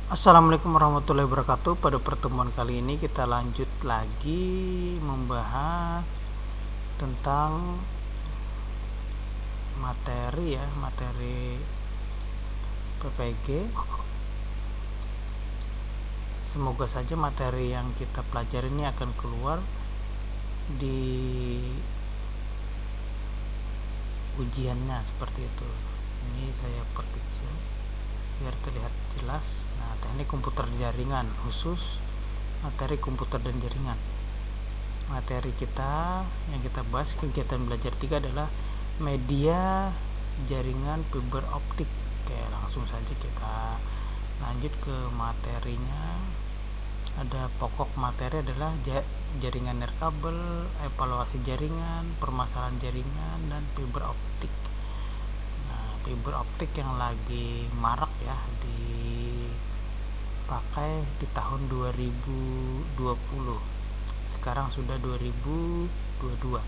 Assalamualaikum warahmatullahi wabarakatuh. Pada pertemuan kali ini kita lanjut lagi membahas tentang materi PPG. Semoga saja materi yang kita pelajari ini akan keluar di ujiannya seperti itu. Ini saya perkecil biar terlihat jelas. Nah, teknik komputer jaringan khusus materi komputer dan jaringan. Materi kita yang kita bahas kegiatan belajar 3 adalah media jaringan fiber optik. Oke, langsung saja kita lanjut ke materinya. Ada pokok materi adalah jaringan nirkabel, evaluasi jaringan, permasalahan jaringan, dan fiber optik. Fiber optik yang lagi marak ya dipakai di tahun 2020. Sekarang sudah 2022.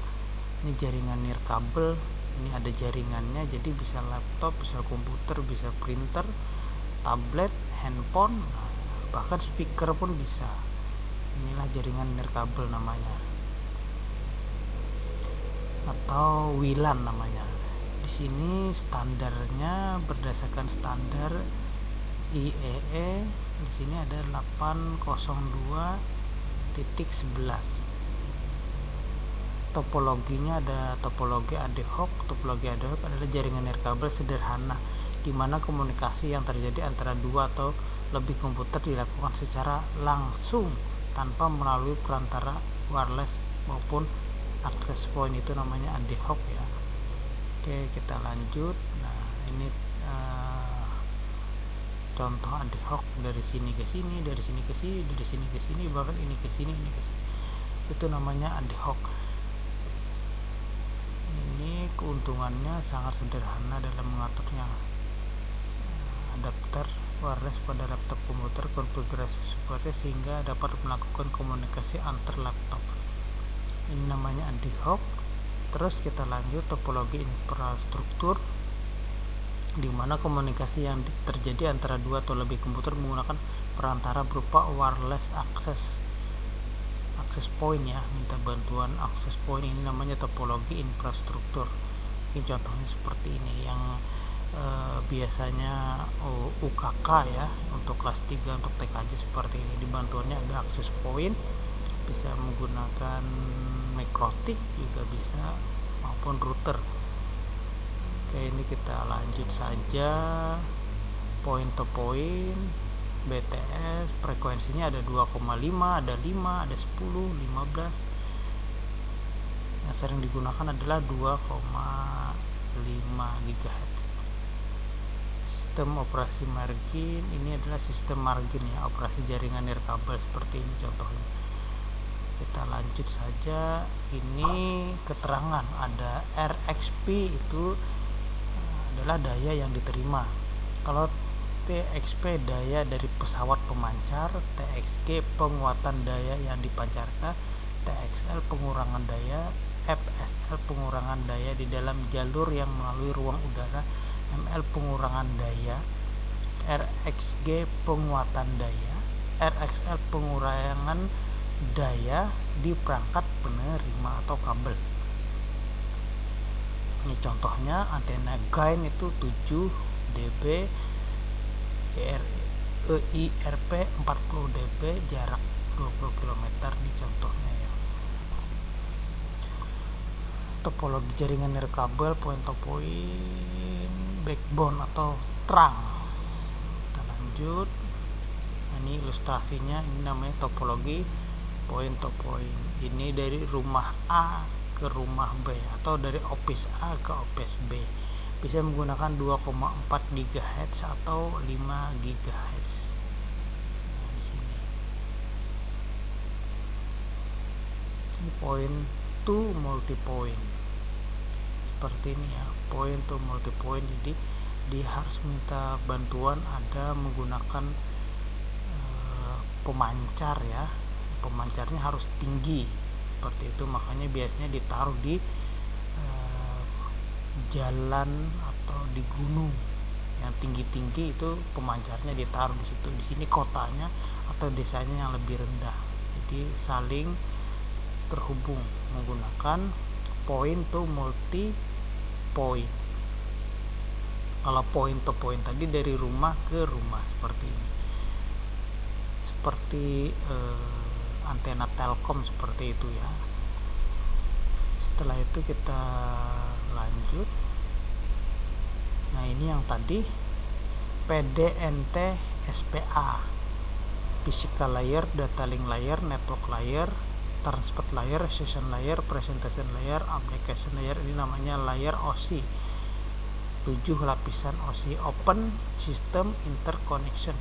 Ini jaringan nirkabel, ini ada jaringannya, jadi bisa laptop, bisa komputer, bisa printer, tablet, handphone, bahkan speaker pun bisa. Inilah jaringan nirkabel namanya, atau WLAN namanya. Di sini standarnya berdasarkan standar IEEE. Di sini ada 802.11. Topologinya ada topologi ad hoc. Topologi ad hoc adalah jaringan nirkabel sederhana di mana komunikasi yang terjadi antara dua atau lebih komputer dilakukan secara langsung tanpa melalui perantara wireless maupun access point. Itu namanya ad hoc ya. Oke, kita lanjut. Nah, ini contoh ad hoc dari sini ke sini, dari sini ke sini, dari sini ke sini, bahkan ini ke sini, ini ke sini. Itu namanya ad hoc. Ini keuntungannya sangat sederhana dalam mengaturnya. Adapter wireless pada laptop komputer konfigurasi supportnya sehingga dapat melakukan komunikasi antar laptop. Ini namanya ad hoc. Terus kita lanjut topologi infrastruktur, di mana komunikasi yang terjadi antara dua atau lebih komputer menggunakan perantara berupa wireless access point ya, minta bantuan access point. Ini namanya topologi infrastruktur. Ini contohnya seperti ini yang biasanya UKK ya, untuk kelas 3 untuk TKJ seperti ini. Di bantuannya ada access point, bisa menggunakan mikrotik juga bisa, maupun router. Oke, ini kita lanjut saja. Point to point BTS, frekuensinya ada 2,5, ada 5, ada 10, 15. Yang sering digunakan adalah 2,5 GHz. Sistem operasi margin, ini adalah sistem margin ya, operasi jaringan nirkabel seperti ini contohnya. Kita lanjut saja. Ini keterangan ada RXP, itu adalah daya yang diterima. Kalau TXP daya dari pesawat pemancar, TXG penguatan daya yang dipancarkan, TXL pengurangan daya, FSL pengurangan daya di dalam jalur yang melalui ruang udara, ML pengurangan daya, RXG penguatan daya, RXL pengurangan daya di perangkat penerima atau kabel. Ini contohnya antena gain itu 7 dB, EIRP 40 dB, jarak 20 km. Ini contohnya ya. Topologi jaringan nirkabel, point to point, backbone atau trunk. Kita lanjut. Ini ilustrasinya, ini namanya topologi point to point. Ini dari rumah A ke rumah B atau dari office A ke office B. Bisa menggunakan 2,4 GHz atau 5 GHz. Nah, di sini. Ini point to multi point. Seperti ini ya, point to multi point. Jadi dia harus minta bantuan ada menggunakan pemancar ya. Pemancarnya harus tinggi seperti itu, makanya biasanya ditaruh di jalan atau di gunung yang tinggi-tinggi itu pemancarnya ditaruh di situ. Di sini kotanya atau desanya yang lebih rendah, jadi saling terhubung menggunakan point to multi point. Kalau point to point tadi dari rumah ke rumah seperti ini, seperti antena Telkom seperti itu ya. Setelah itu kita lanjut. Nah, ini yang tadi PDNT SPA, physical layer, data link layer, network layer, transport layer, session layer, presentation layer, application layer. Ini namanya layer OSI. 7 lapisan OSI, open system interconnection.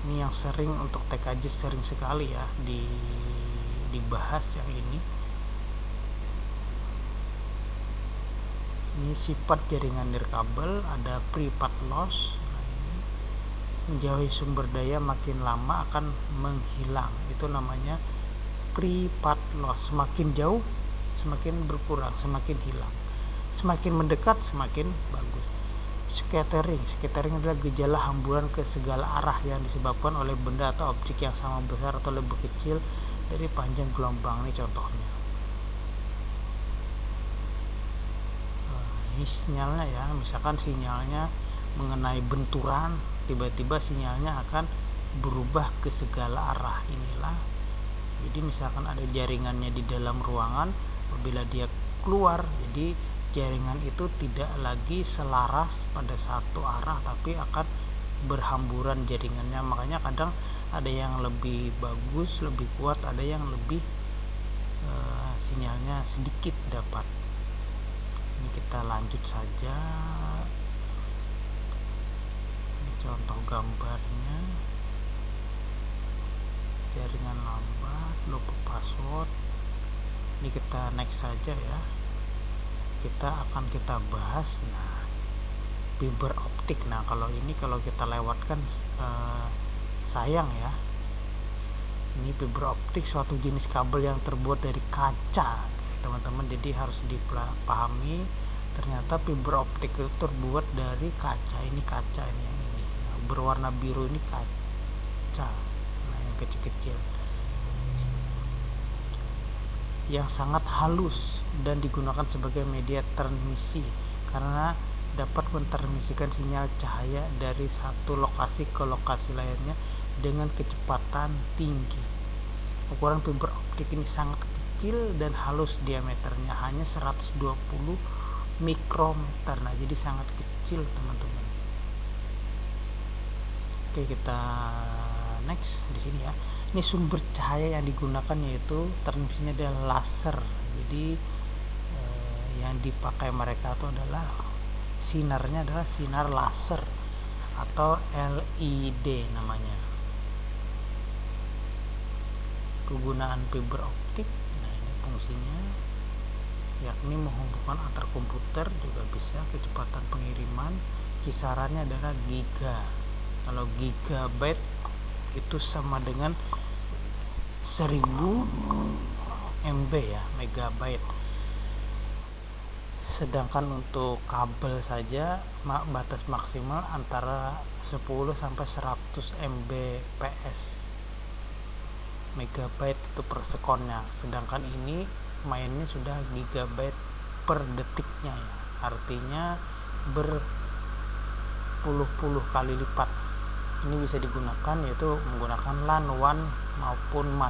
Ini yang sering untuk TKJ sering sekali ya dibahas yang ini. Ini sifat jaringan nirkabel, ada pre-path loss. Nah, ini menjauhi sumber daya makin lama akan menghilang. Itu namanya pre-path loss. Semakin jauh semakin berkurang, semakin hilang. Semakin mendekat semakin bagus. Scattering adalah gejala hamburan ke segala arah yang disebabkan oleh benda atau objek yang sama besar atau lebih kecil dari panjang gelombang. Ini contohnya. Ini sinyalnya ya, misalkan sinyalnya mengenai benturan, tiba-tiba sinyalnya akan berubah ke segala arah. Inilah, jadi misalkan ada jaringannya di dalam ruangan, apabila dia keluar, jadi jaringan itu tidak lagi selaras pada satu arah, tapi akan berhamburan jaringannya. Makanya kadang ada yang lebih bagus, lebih kuat, ada yang lebih sinyalnya sedikit dapat. Ini kita lanjut saja. Ini contoh gambarnya. Jaringan lambat, lupa password. Ini kita next saja ya. Kita bahas fiber optik. Nah, kalau kita lewatkan sayang ya. Ini fiber optik, suatu jenis kabel yang terbuat dari kaca, teman-teman. Jadi harus dipahami, ternyata fiber optik itu terbuat dari kaca. Ini kaca, ini yang ini. Nah, berwarna biru ini kaca. Nah, yang kecil-kecil, yang sangat halus dan digunakan sebagai media transmisi karena dapat mentransmisikan sinyal cahaya dari satu lokasi ke lokasi lainnya dengan kecepatan tinggi. Ukuran fiber optik ini sangat kecil dan halus, diameternya hanya 120 mikrometer. Nah, jadi sangat kecil, teman-teman. Oke, kita next di sini ya. Ini sumber cahaya yang digunakan yaitu transmisinya adalah laser. Jadi yang dipakai mereka itu adalah sinarnya adalah sinar laser atau LED namanya. Kegunaan fiber optik, nah ini fungsinya yakni menghubungkan antar komputer, juga bisa kecepatan pengiriman kisarannya adalah giga. Kalau gigabyte itu sama dengan 1000 MB ya, megabyte. Sedangkan untuk kabel saja batas maksimal antara 10 sampai 100 Mbps. Megabyte itu per sekonnya. Sedangkan ini mainnya sudah gigabyte per detiknya ya. Artinya berpuluh-puluh kali lipat. Ini bisa digunakan yaitu menggunakan LAN, WAN maupun MAN.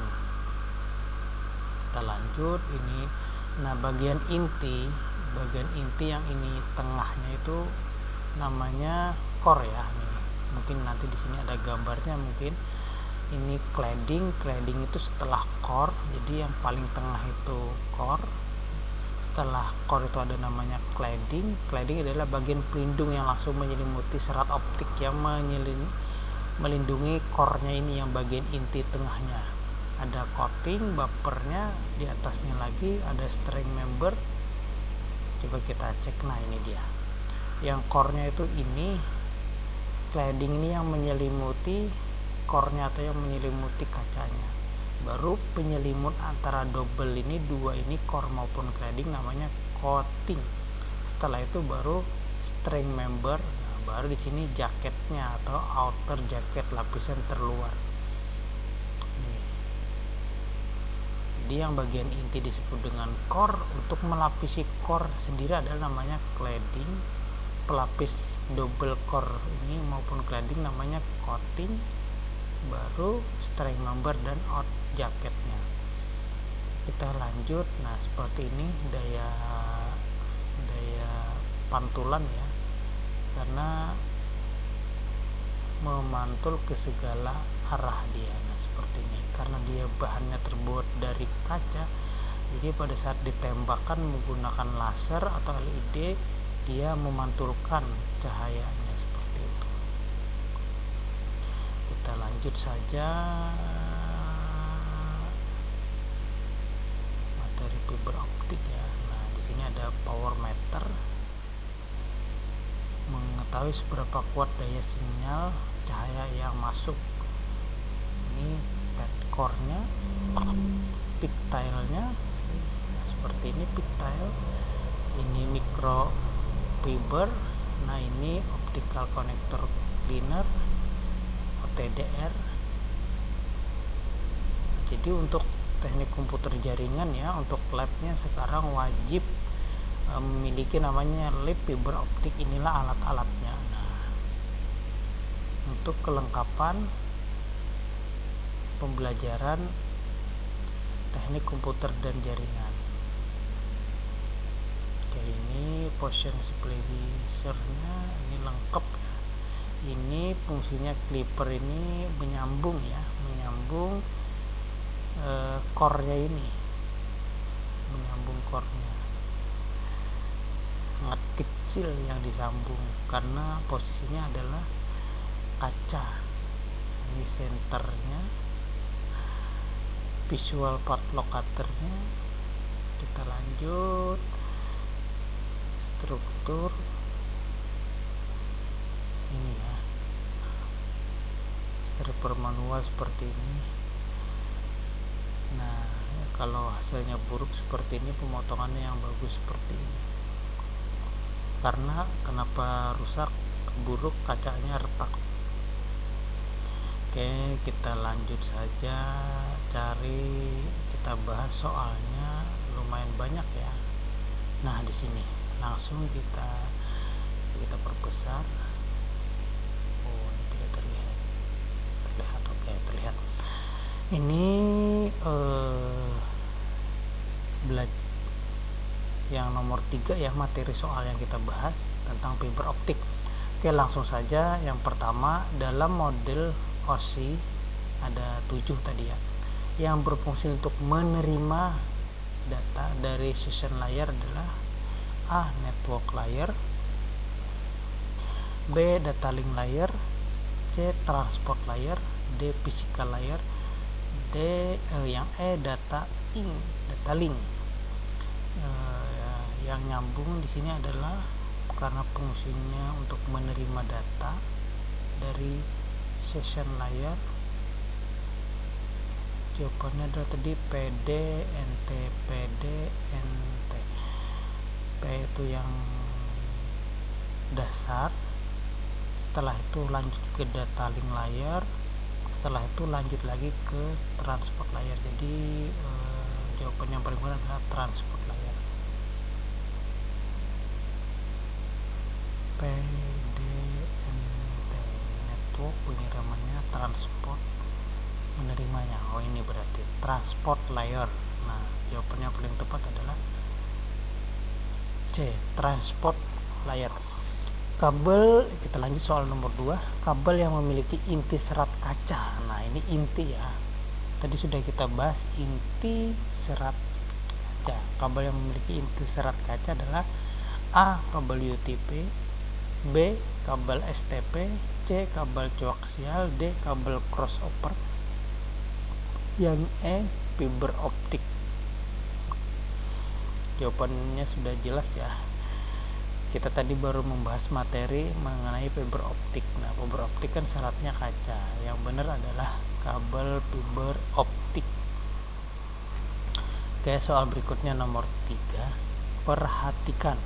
Kita lanjut ini. Nah, bagian inti yang ini tengahnya itu namanya core ya. Nih, mungkin nanti di sini ada gambarnya mungkin. Ini cladding itu setelah core. Jadi yang paling tengah itu core. Setelah core itu ada namanya cladding. Cladding adalah bagian pelindung yang langsung menyelimuti serat optik yang melindungi core-nya ini, yang bagian inti tengahnya. Ada coating, buffernya, di atasnya lagi ada string member. Coba kita cek. Nah, ini dia. Yang core-nya itu ini, cladding ini yang menyelimuti core-nya atau yang menyelimuti kacanya. Baru penyelimut antara double ini, dua ini core maupun cladding namanya coating. Setelah itu baru string member. Nah, baru di sini jaketnya atau outer jaket, lapisan terluar. Nih. Jadi yang bagian inti disebut dengan core. Untuk melapisi core sendiri adalah namanya cladding. Pelapis double core ini maupun cladding namanya coating. Baru string member dan out jaketnya. Kita lanjut. Nah, seperti ini daya pantulan ya, karena memantul ke segala arah dia. Nah, seperti ini karena dia bahannya terbuat dari kaca, jadi pada saat ditembakkan menggunakan laser atau LED, dia memantulkan cahayanya seperti itu. Kita lanjut saja. Materi fiber optik ya. Nah, di sini ada power meter, mengetahui seberapa kuat daya sinyal cahaya yang masuk. Ini pad core-nya, pigtail-nya. Nah, seperti ini pigtail. Ini microfiber. Nah, ini optical connector cleaner, OTDR. Jadi untuk teknik komputer jaringan ya, untuk labnya sekarang wajib memiliki namanya lab fiber optik. Inilah alat-alatnya. Nah, untuk kelengkapan pembelajaran teknik komputer dan jaringan. Oke, ini position splicer-nya ini lengkap ya. Ini fungsinya clipper ini menyambung ya, menyambung core-nya ini, menyambung core-nya. Sangat kecil yang disambung karena posisinya adalah kaca. Ini senternya, visual part locatornya. Kita lanjut. Struktur ini ya, stripper manual seperti ini. Nah, kalau hasilnya buruk seperti ini, pemotongannya yang bagus seperti ini. Karena kenapa rusak buruk, kacanya retak. Oke, kita lanjut saja. Kita bahas soalnya lumayan banyak ya. Nah, di sini langsung kita perbesar. Oh, ini tidak terlihat. Oke, terlihat. Ini yang nomor 3 ya, materi soal yang kita bahas tentang fiber optik. Oke, langsung saja. Yang pertama, dalam model OSI ada 7 tadi ya, yang berfungsi untuk menerima data dari session layer adalah A. network layer, B. data link layer, C. transport layer, D. physical layer, yang E. data link. Yang nyambung di sini adalah karena fungsinya untuk menerima data dari session layer. Jawabannya adalah tadi PD, NT, PD, NT. P itu yang dasar, setelah itu lanjut ke data link layer, setelah itu lanjut lagi ke transport layer. Jadi jawaban yang paling benar adalah transport layer. PDNT, network pengirimannya, transport menerimanya. Oh, ini berarti transport layer. Nah, jawabannya paling tepat adalah C, transport layer. Kabel, kita lanjut soal nomor 2. Kabel yang memiliki inti serat kaca. Nah, ini inti ya. Tadi sudah kita bahas inti serat kaca. Kabel yang memiliki inti serat kaca adalah A. kabel UTP, B. kabel STP, C. kabel coaxial, D. kabel crossover. Yang E. fiber optik. Jawabannya sudah jelas ya. Kita tadi baru membahas materi mengenai fiber optik. Nah, fiber optik kan syaratnya kaca. Yang benar adalah kabel fiber optik. Oke, soal berikutnya nomor 3. Perhatikan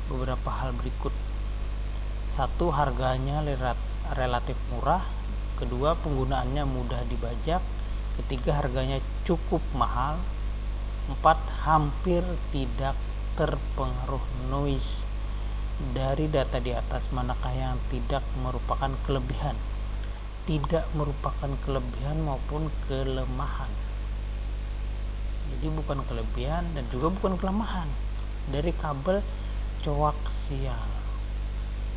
beberapa hal berikut. Satu, harganya relatif murah. Kedua, penggunaannya mudah dibajak. Ketiga, harganya cukup mahal. 4, hampir tidak terpengaruh noise. Dari data di atas, manakah yang tidak merupakan kelebihan? Tidak merupakan kelebihan maupun kelemahan. Jadi bukan kelebihan dan juga bukan kelemahan dari kabel koaksial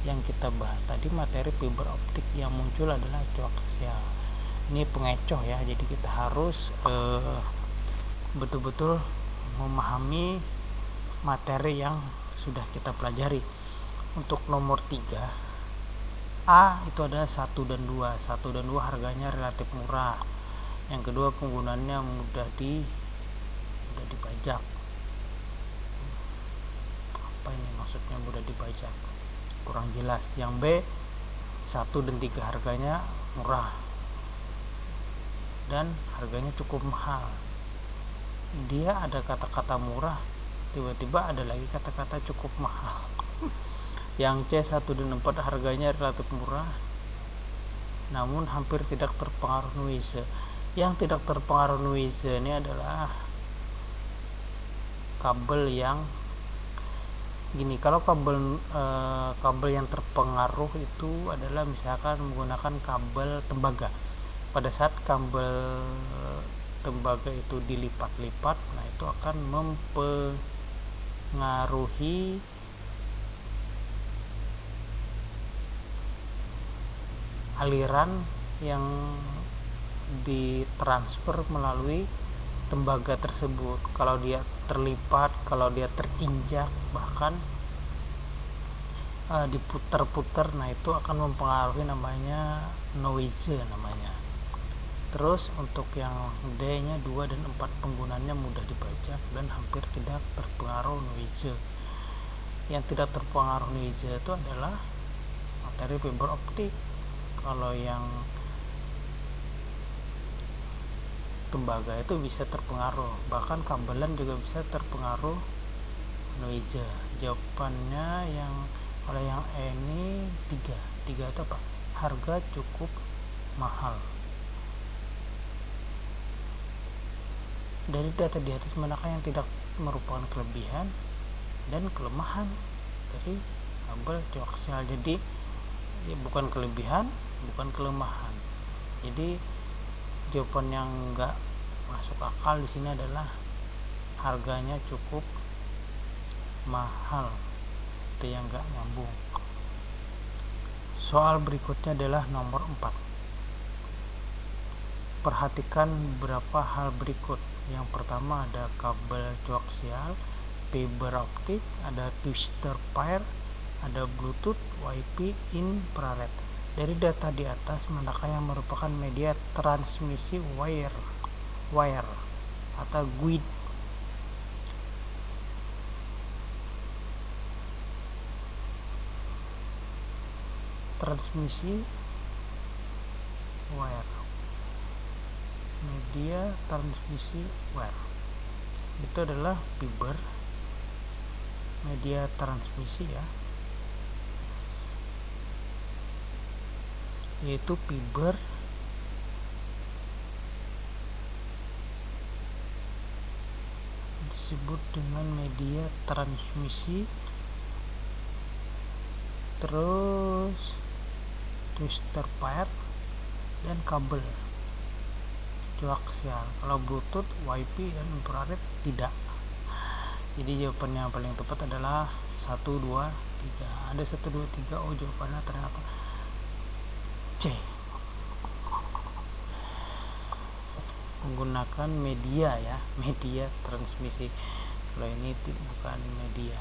yang kita bahas tadi. Materi fiber optik yang muncul adalah koaksial. Ini pengecoh ya, jadi kita harus betul-betul memahami materi yang sudah kita pelajari. Untuk nomor 3 A itu adalah 1 dan 2. 1 dan 2 harganya relatif murah. Yang kedua, penggunaannya mudah dibajak. Apa ini maksudnya mudah dibajak? Kurang jelas. Yang B, 1 dan 3 harganya murah dan harganya cukup mahal. Dia ada kata-kata murah, tiba-tiba ada lagi kata-kata cukup mahal. Yang C, 1 dan 4 harganya relatif murah namun hampir tidak terpengaruh noise. Yang tidak terpengaruh noise ini adalah kabel yang gini. Kalau kabel yang terpengaruh itu adalah misalkan menggunakan kabel tembaga. Pada saat kabel tembaga itu dilipat-lipat, nah itu akan mempengaruhi aliran yang ditransfer melalui tembaga tersebut. Kalau dia terlipat, kalau dia terinjak, bahkan diputar-putar, nah itu akan mempengaruhi, namanya noise namanya. Terus untuk yang D nya 2 dan 4 penggunaannya mudah dibajak dan hampir tidak terpengaruh noise. Yang tidak terpengaruh noise itu adalah materi fiber optik. Kalau yang tembaga itu bisa terpengaruh, bahkan kabelan juga bisa terpengaruh noise. Jawabannya kalau yang E ini 3 itu apa? Harga cukup mahal. Dari data di atas, manakah yang tidak merupakan kelebihan dan kelemahan dari kabel koaksial? Jadi ya, bukan kelebihan, bukan kelemahan. Jadi jawaban yang enggak masuk akal di sini adalah harganya cukup mahal. Itu yang enggak nyambung. Soal berikutnya adalah nomor 4. Perhatikan beberapa hal berikut. Yang pertama ada kabel koaksial, fiber optik, ada twister pair, ada Bluetooth, Wi-Fi, infrared. Dari data di atas, manakah yang merupakan media transmisi wire atau guide? Transmisi wire, media transmisi wire itu adalah fiber, media transmisi ya, yaitu fiber disebut dengan media transmisi. Terus twister pair dan kabel koaksial. Kalau Bluetooth, Wi-Fi dan infrared tidak. Jadi jawabannya yang paling tepat adalah 1, 2, 3. Ada 1, 2, 3. Oh, jawabannya ternyata C. Menggunakan media ya, media transmisi. Kalau ini bukan media.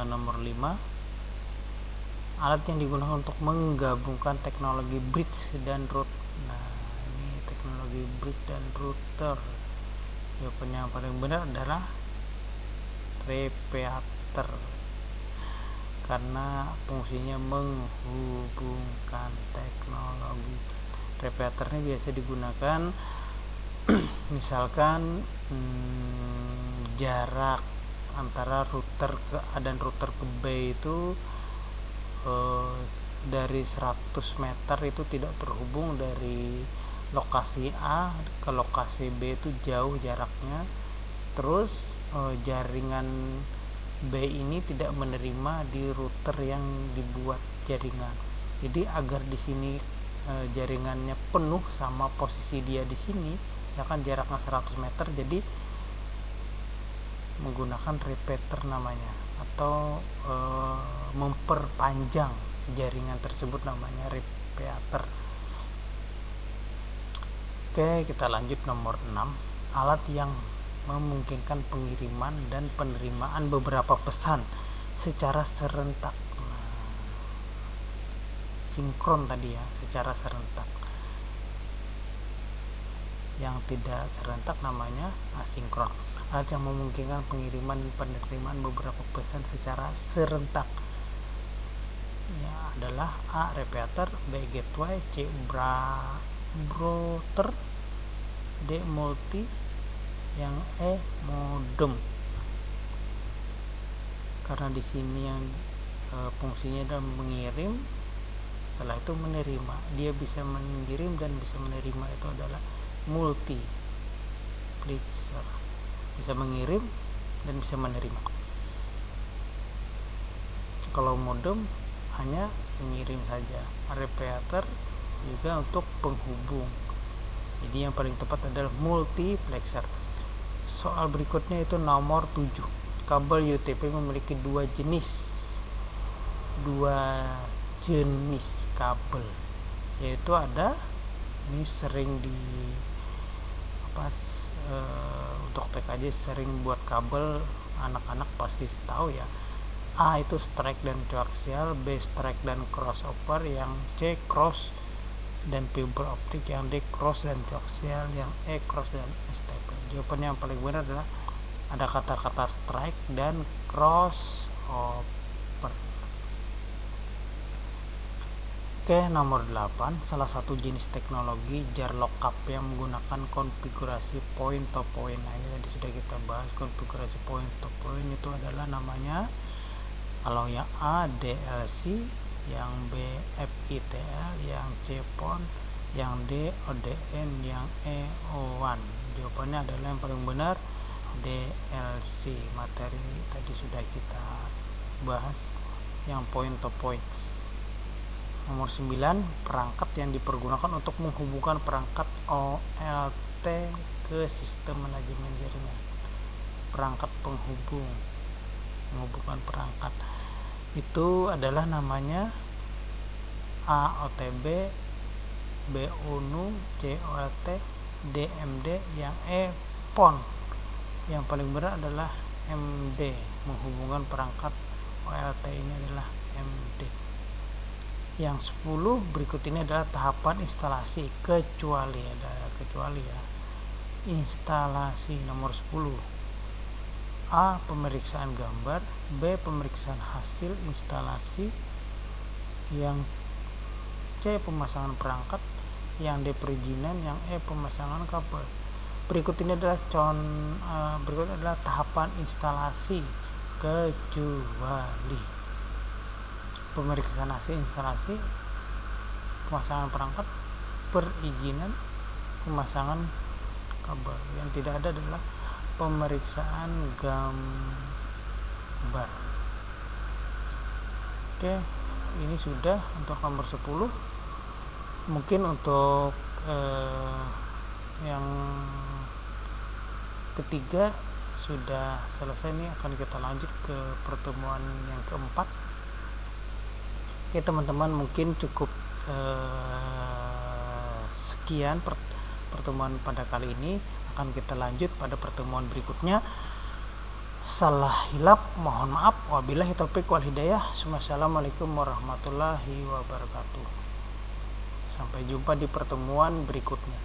Nomor 5. Alat yang digunakan untuk menggabungkan teknologi bridge dan route. Nah, ini teknologi bridge dan router. Jawabannya yang paling benar adalah repeater, karena fungsinya menghubungkan teknologi. Repeater ini biasa digunakan misalkan jarak antara router ke A dan router ke B itu dari 100 meter itu tidak terhubung. Dari lokasi A ke lokasi B itu jauh jaraknya. Terus jaringan B ini tidak menerima di router yang dibuat jaringan. Jadi agar di sini jaringannya penuh sama posisi dia di sini, ya kan jaraknya 100 meter, jadi menggunakan repeater namanya, atau memperpanjang jaringan tersebut namanya repeater. Oke, kita lanjut nomor 6. Alat yang memungkinkan pengiriman dan penerimaan beberapa pesan secara serentak. Sinkron tadi ya, secara serentak. Yang tidak serentak namanya asinkron. Alat yang memungkinkan pengiriman dan penerimaan beberapa pesan secara serentak ya adalah A. repeater, B. gateway, C. router, D. multi, yang E. modem. Karena di sini yang fungsinya adalah mengirim, setelah itu menerima. Dia bisa mengirim dan bisa menerima, itu adalah multiplexer. Bisa mengirim dan bisa menerima. Kalau modem hanya mengirim saja. Repeater juga untuk penghubung. Jadi yang paling tepat adalah multiplexer. Soal berikutnya itu nomor 7. Kabel UTP memiliki dua jenis kabel, yaitu ada, ini sering di untuk TKJ sering buat kabel, anak-anak pasti tahu ya. A itu strike dan coaxial, B strike dan crossover, yang C cross dan fiber optik, yang D cross dan coaxial, yang E cross dan STP. Jawabannya yang paling benar adalah ada kata-kata strike dan crossover. Oke, nomor 8. Salah satu jenis teknologi jar lockup yang menggunakan konfigurasi point to point. Nah, ini tadi sudah kita bahas. Konfigurasi point to point itu adalah namanya, kalau yang A DLC, yang B FITL, yang C PON, yang D ODN, yang E O1. Jawabannya adalah yang paling benar DLC. Materi tadi sudah kita bahas yang point to point. Nomor 9. Perangkat yang dipergunakan untuk menghubungkan perangkat OLT ke sistem manajemen jaringan. Perangkat penghubung, menghubungkan perangkat itu adalah namanya A OTB, B UNU, C OLT, D MD, yang E PON. Yang paling benar adalah MD. Menghubungkan perangkat OLT ini adalah MD. Yang 10 berikut ini adalah tahapan instalasi kecuali, ada kecuali ya. Instalasi nomor 10. A. Pemeriksaan gambar, B. Pemeriksaan hasil instalasi, yang C. Pemasangan perangkat, yang D. Perizinan, yang E. Pemasangan kabel. Berikut adalah tahapan instalasi kecuali. Pemeriksaan hasil instalasi, pemasangan perangkat, perizinan, pemasangan kabel. Yang tidak ada adalah pemeriksaan gambar. Oke, ini sudah untuk nomor 10. Mungkin untuk yang ketiga sudah selesai. Nih akan kita lanjut ke pertemuan yang keempat. Oke teman-teman, mungkin cukup sekian pertemuan pada kali ini. Akan kita lanjut pada pertemuan berikutnya. Salah hilap mohon maaf. Wabillahi taufiq wal hidayah. Wassalamualaikum warahmatullahi wabarakatuh. Sampai jumpa di pertemuan berikutnya.